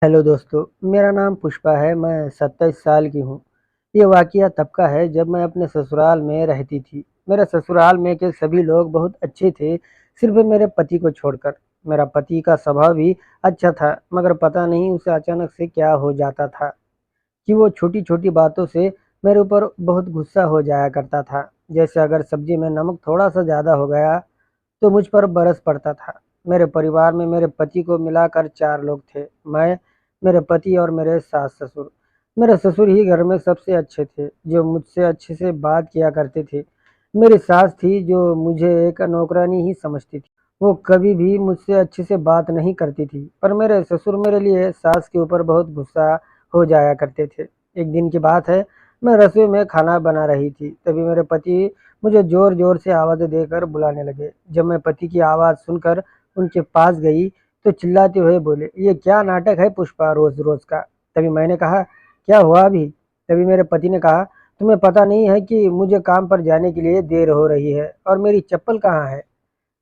Hello दोस्तों, मेरा नाम पुष्पा है। मैं 27 साल की हूँ। ये वाक़या तब का है जब मैं अपने ससुराल में रहती थी। मेरे ससुराल में के सभी लोग बहुत अच्छे थे, सिर्फ़ मेरे पति को छोड़कर। मेरा पति का स्वभाव भी अच्छा था, मगर पता नहीं उसे अचानक से क्या हो जाता था कि वो छोटी-छोटी बातों से मेरे ऊपर बहुत गुस्सा हो जाया करता था। जैसे अगर सब्ज़ी में नमक थोड़ा-सा ज़्यादा हो गया, तो मुझ पर बरस पड़ता था। मेरे परिवार में मेरे पति को मिलाकर 4 लोग थे। मैं, मेरे पति और मेरे सास-ससुर। मेरे ससुर ही घर में सबसे अच्छे थे, जो मुझसे अच्छे से बात किया करते थे। मेरी सास थी, जो मुझे एक नौकरानी ही समझती थी। वो कभी भी मुझसे अच्छे से बात नहीं करती थी, पर मेरे ससुर मेरे लिए सास के ऊपर बहुत गुस्सा हो जाया करते थे। एक दिन की बात है, मैं रसोई में खाना बना रही थी, तभी मेरे पति मुझे ज़ोर-ज़ोर से आवाज़ें देकर बुलाने लगे। जब मैं पति की आवाज़ सुनकर उनके पास गई, तो चिल्लाते हुए बोले, "ये क्या नाटक है पुष्पा रोज़-रोज़ का?" तभी मैंने कहा, "क्या हुआ अभी?" तभी मेरे पति ने कहा, "तुम्हें पता नहीं है कि मुझे काम पर जाने के लिए देर हो रही है और मेरी चप्पल कहाँ है?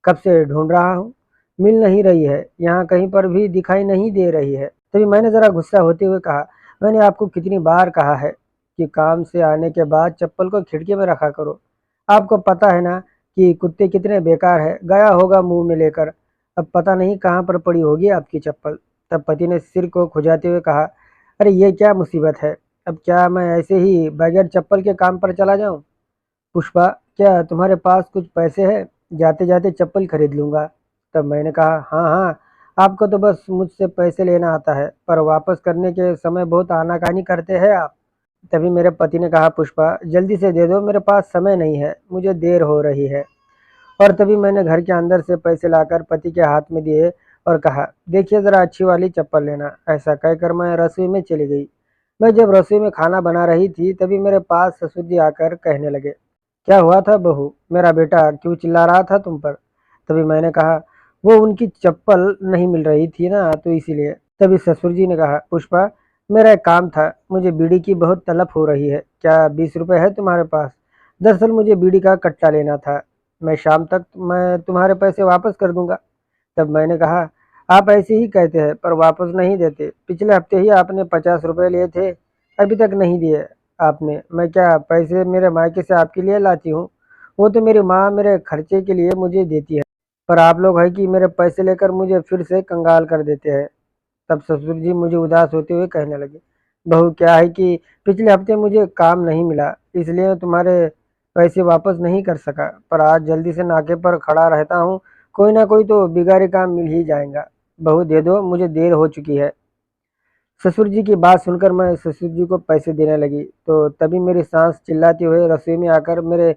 कब से ढूँढ रहा हूँ, मिल नहीं रही है, यहाँ कहीं पर भी दिखाई नहीं दे रही है।" तभी मैंने ज़रा गुस्सा होते हुए कहा, "मैंने आपको कितनी बार कहा है कि काम से आने के बाद चप्पल को खिड़की में रखा करो। आपको पता है ना कि कुत्ते कितने बेकार हैं, गया होगा मुँह में लेकर, अब पता नहीं कहाँ पर पड़ी होगी आपकी चप्पल।" तब पति ने सिर को खुजाते हुए कहा, "अरे ये क्या मुसीबत है? अब क्या मैं ऐसे ही बगैर चप्पल के काम पर चला जाऊँ? पुष्पा, क्या तुम्हारे पास कुछ पैसे हैं? जाते-जाते चप्पल खरीद लूँगा।" तब मैंने कहा, "हाँ, हाँ, आपको तो बस मुझसे पैसे लेना आता है, पर वापस करने के समय बहुत आनाकानी करते हैं आप।" तभी मेरे पति ने कहा, "पुष्पा, जल्दी से दे दो, मेरे पास समय नहीं है, मुझे देर हो रही है।" और तभी मैंने घर के अंदर से पैसे लाकर पति के हाथ में दिए और कहा, "देखिए ज़रा अच्छी वाली चप्पल लेना।" ऐसा कहकर मैं रसोई में चली गई। मैं जब रसोई में खाना बना रही थी, तभी मेरे पास ससुर जी आकर कहने लगे, "क्या हुआ था बहू? मेरा बेटा क्यों चिल्ला रहा था तुम पर?" तभी मैंने कहा, "वो उनकी चप्पल नहीं मिल रही थी ना, तो इसीलिए।" तभी ससुर जी ने कहा, "पुष्पा, मेरा एक काम था, मुझे बीड़ी की बहुत तलब हो रही है, क्या 20 रुपए है तुम्हारे पास? दरअसल मुझे बीड़ी का कट्टा लेना था, मैं शाम तक मैं तुम्हारे पैसे वापस कर दूँगा।" तब मैंने कहा, "आप ऐसे ही कहते हैं, पर वापस नहीं देते। पिछले हफ्ते ही आपने 50 रुपए लिए थे, अभी तक नहीं दिए आपने। मैं क्या पैसे मेरे मायके से आपके लिए लाती हूँ? वो तो मेरी माँ मेरे खर्चे के लिए मुझे देती है, पर आप लोग हैं कि मेरे पैसे लेकर मुझे फिर से कंगाल कर देते हैं।" तब ससुर जी मुझे उदास होते हुए कहने लगे, "बहू, क्या है कि पिछले हफ्ते मुझे काम नहीं मिला, इसलिए तुम्हारे पैसे वापस नहीं कर सका, पर आज जल्दी से नाके पर खड़ा रहता हूँ, कोई ना कोई तो बिगाड़ी काम मिल ही जाएगा। बहू दे दो, मुझे देर हो चुकी है।" ससुर जी की बात सुनकर मैं ससुर जी को पैसे देने लगी, तो तभी मेरी सास चिल्लाते हुए रसोई में आकर मेरे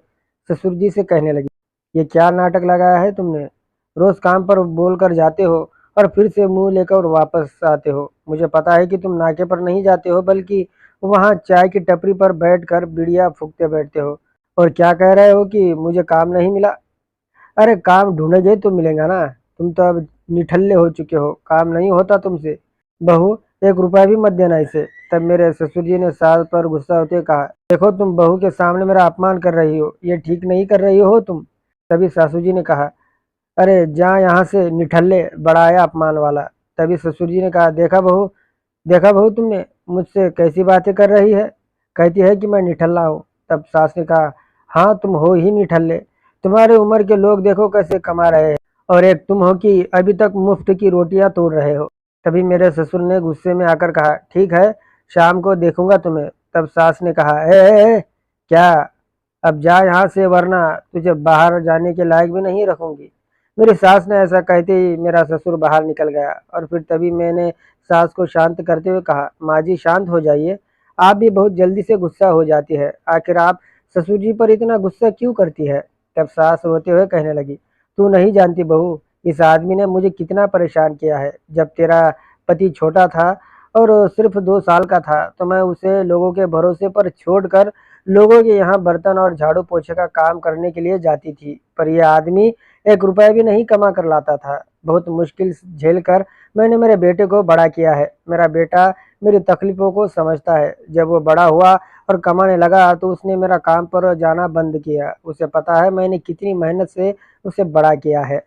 ससुर जी से कहने लगी, "ये क्या नाटक लगाया है तुमने? रोज़ काम पर बोल कर जाते हो और फिर से मुँह लेकर वापस आते हो। मुझे पता है कि तुम नाके पर नहीं जाते हो, बल्कि वहाँ चाय की टपरी पर बैठकर बीड़ियाँ फूँकते बैठते हो, और क्या कह रहे हो कि मुझे काम नहीं मिला? अरे काम ढूँढोगे तो मिलेगा ना, तुम तो अब निठल्ले हो चुके हो, काम नहीं होता तुमसे। बहू, 1 रुपया भी मत देना इसे।" तब मेरे ससुर जी ने सास पर गुस्सा होते हुए कहा, "देखो तुम बहू के सामने मेरा अपमान कर रही हो, ये ठीक नहीं कर रही हो तुम।" तभी सासू जी ने कहा, "अरे जा यहाँ से निठल्ले, बड़ा आया अपमान वाला।" तभी ससुर जी ने कहा, देखा बहू तुमने मुझसे कैसी बातें कर रही है, कहती है कि मैं निठल्ला हूँ।" तब सास ने कहा, "हाँ तुम हो ही निठल्ले, तुम्हारे उम्र के लोग देखो कैसे कमा रहे हैं, और एक तुम हो कि अभी तक मुफ्त की रोटियां तोड़ रहे हो।" तभी मेरे ससुर ने गुस्से में आकर कहा, "ठीक है, शाम को देखूंगा तुम्हें।" तब सास ने कहा, ए, क्या, अब जा यहाँ से, वरना तुझे बाहर जाने के लायक भी नहीं रखूंगी।" मेरी सास ने ऐसा कहते ही मेरा ससुर बाहर निकल गया, और फिर तभी मैंने सास को शांत करते हुए कहा, "माँ जी शांत हो जाइए, आप भी बहुत जल्दी से गुस्सा हो जाती है, आखिर आप ससुर जी पर इतना गुस्सा क्यों करती है?" तब सास रोते हुए कहने लगी, "तू नहीं जानती बहू, इस आदमी ने मुझे कितना परेशान किया है। जब तेरा पति छोटा था और सिर्फ 2 साल का था, तो मैं उसे लोगों के भरोसे पर छोड़कर लोगों के यहाँ बर्तन और झाड़ू पोछे का काम करने के लिए जाती थी, पर यह आदमी 1 रुपया भी नहीं कमा कर लाता था। बहुत मुश्किल झेल कर मैंने मेरे बेटे को बड़ा किया है। मेरा बेटा मेरी तकलीफ़ों को समझता है। जब वो बड़ा हुआ और कमाने लगा, तो उसने मेरा काम पर जाना बंद किया। उसे पता है मैंने कितनी मेहनत से उसे बड़ा किया है,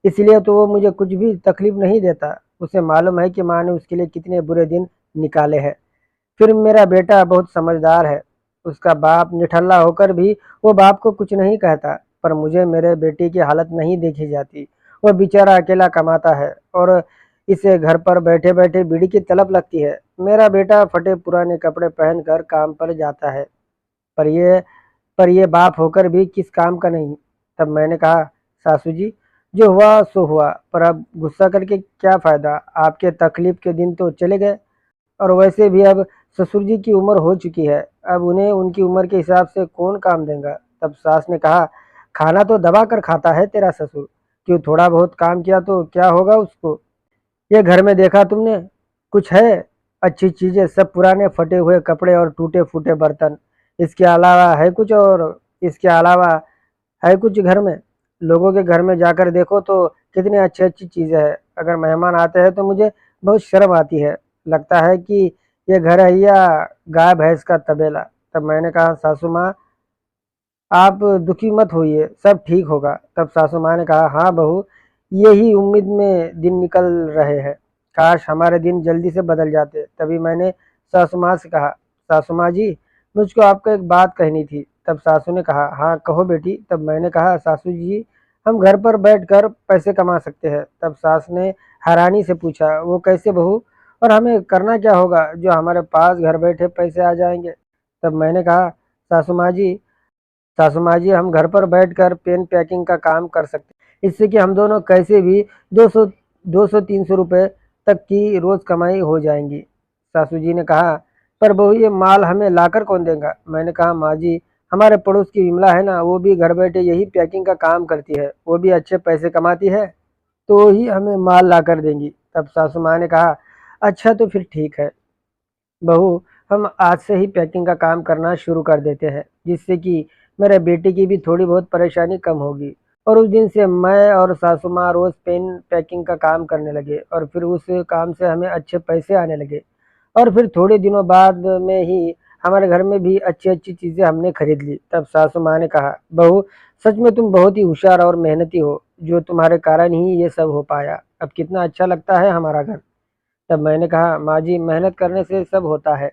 इसलिए तो वो मुझे कुछ भी तकलीफ़ नहीं देता। उसे मालूम है कि माँ ने उसके लिए कितने बुरे दिन निकाले हैं। फिर मेरा बेटा बहुत समझदार है। उसका बाप निठल्ला होकर भी वो बाप को कुछ नहीं कहता। पर मुझे मेरे बेटे की हालत नहीं देखी जाती। वो बेचारा अकेला कमाता है और इसे घर पर बैठे बैठे बीड़ी की तलब लगती है। मेरा बेटा फटे पुराने कपड़े पहनकर काम पर जाता है, पर ये बाप होकर भी किस काम का नहीं। तब मैंने कहा, सासू जी, जो हुआ सो हुआ, पर अब गुस्सा करके क्या फ़ायदा। आपके तकलीफ के दिन तो चले गए, और वैसे भी अब ससुर जी की उम्र हो चुकी है। अब उन्हें उनकी उम्र के हिसाब से कौन काम देगा। तब सास ने कहा, खाना तो दबा कर खाता है तेरा ससुर, क्यों थोड़ा बहुत काम किया तो क्या होगा उसको। ये घर में देखा तुमने, कुछ है अच्छी चीजें? सब पुराने फटे हुए कपड़े और टूटे फूटे बर्तन। इसके अलावा है कुछ? और इसके अलावा है कुछ घर में? लोगों के घर में जाकर देखो तो कितनी अच्छी अच्छी चीजें हैं। अगर मेहमान आते हैं तो मुझे बहुत शर्म आती है। लगता है कि ये घर है या गाय भैंस का तबेला। तब मैंने कहा, सासू माँ, आप दुखी मत होइए, सब ठीक होगा। तब सासू माँ ने कहा, हाँ बहू, यही उम्मीद में दिन निकल रहे हैं। काश हमारे दिन जल्दी से बदल जाते। तभी मैंने सासू माँ से कहा, सासू माँ जी, मुझको आपको एक बात कहनी थी। तब सासू ने कहा, हाँ कहो बेटी। तब मैंने कहा, सासू जी, हम घर पर बैठकर पैसे कमा सकते हैं। तब सास ने हैरानी से पूछा, वो कैसे बहू, और हमें करना क्या होगा जो हमारे पास घर बैठे पैसे आ जाएंगे। तब मैंने कहा, सासू माँ जी, हम घर पर बैठकर पेन पैकिंग का काम कर सकते हैं। इससे कि हम दोनों कैसे भी 200 300 रुपए तक की रोज कमाई हो जाएंगी। सासू जी ने कहा, पर बहू ये माल हमें लाकर कौन देगा। मैंने कहा, माँ जी, हमारे पड़ोस की विमला है ना, वो भी घर बैठे यही पैकिंग का काम करती है, वो भी अच्छे पैसे कमाती है, तो ही हमें माल लाकर देंगी। तब सासू माँ ने कहा, अच्छा तो फिर ठीक है बहू, हम आज से ही पैकिंग का काम करना शुरू कर देते हैं, जिससे कि मेरे बेटे की भी थोड़ी बहुत परेशानी कम होगी। और उस दिन से मैं और सासू माँ रोज पेन पैकिंग का काम करने लगे, और फिर उस काम से हमें अच्छे पैसे आने लगे। और फिर थोड़े दिनों बाद में ही हमारे घर में भी अच्छी अच्छी चीज़ें हमने खरीद ली। तब सासू माँ ने कहा, बहू, सच में तुम बहुत ही होशियार और मेहनती हो, जो तुम्हारे कारण ही ये सब हो पाया। अब कितना अच्छा लगता है हमारा घर। तब मैंने कहा, माँ जी, मेहनत करने से सब होता है।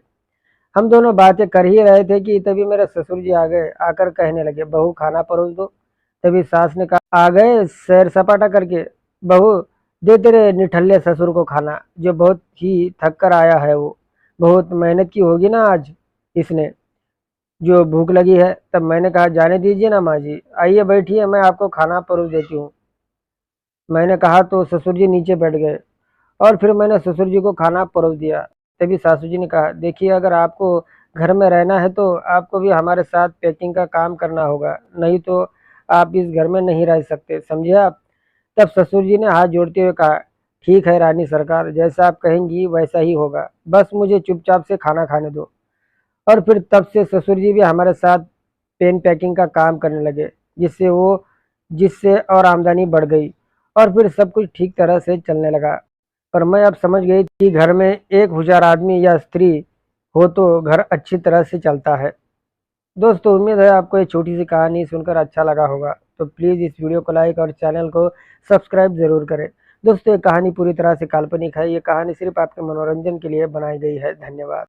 हम दोनों बातें कर ही रहे थे कि तभी मेरे ससुर जी आ गए। आकर कहने लगे, बहू खाना परोस दो। तभी सास ने कहा, आ गए सैर सपाटा करके। बहू, दे तेरे निठल्ले ससुर को खाना, जो बहुत ही थक कर आया है। वो बहुत मेहनत की होगी ना आज इसने, जो भूख लगी है। तब मैंने कहा, जाने दीजिए ना माँ जी, आइए बैठिए, मैं आपको खाना परोस देती हूँ। मैंने कहा तो ससुर जी नीचे बैठ गए, और फिर मैंने ससुर जी को खाना परोस दिया। तभी सासू जी ने कहा, देखिए, अगर आपको घर में रहना है तो आपको भी हमारे साथ पैकिंग का काम करना होगा, नहीं तो आप इस घर में नहीं रह सकते, समझे आप। तब ससुर जी ने हाथ जोड़ते हुए कहा, ठीक है रानी सरकार, जैसा आप कहेंगी वैसा ही होगा, बस मुझे चुपचाप से खाना खाने दो। और फिर तब से ससुर जी भी हमारे साथ पेन पैकिंग का काम करने लगे, जिससे और आमदनी बढ़ गई, और फिर सब कुछ ठीक तरह से चलने लगा। पर मैं अब समझ गई कि घर में एक होशियार आदमी या स्त्री हो तो घर अच्छी तरह से चलता है। दोस्तों, उम्मीद है आपको ये छोटी सी कहानी सुनकर अच्छा लगा होगा। तो प्लीज़ इस वीडियो को लाइक और चैनल को सब्सक्राइब ज़रूर करें। दोस्तों, ये कहानी पूरी तरह से काल्पनिक है। ये कहानी सिर्फ आपके मनोरंजन के लिए बनाई गई है। धन्यवाद।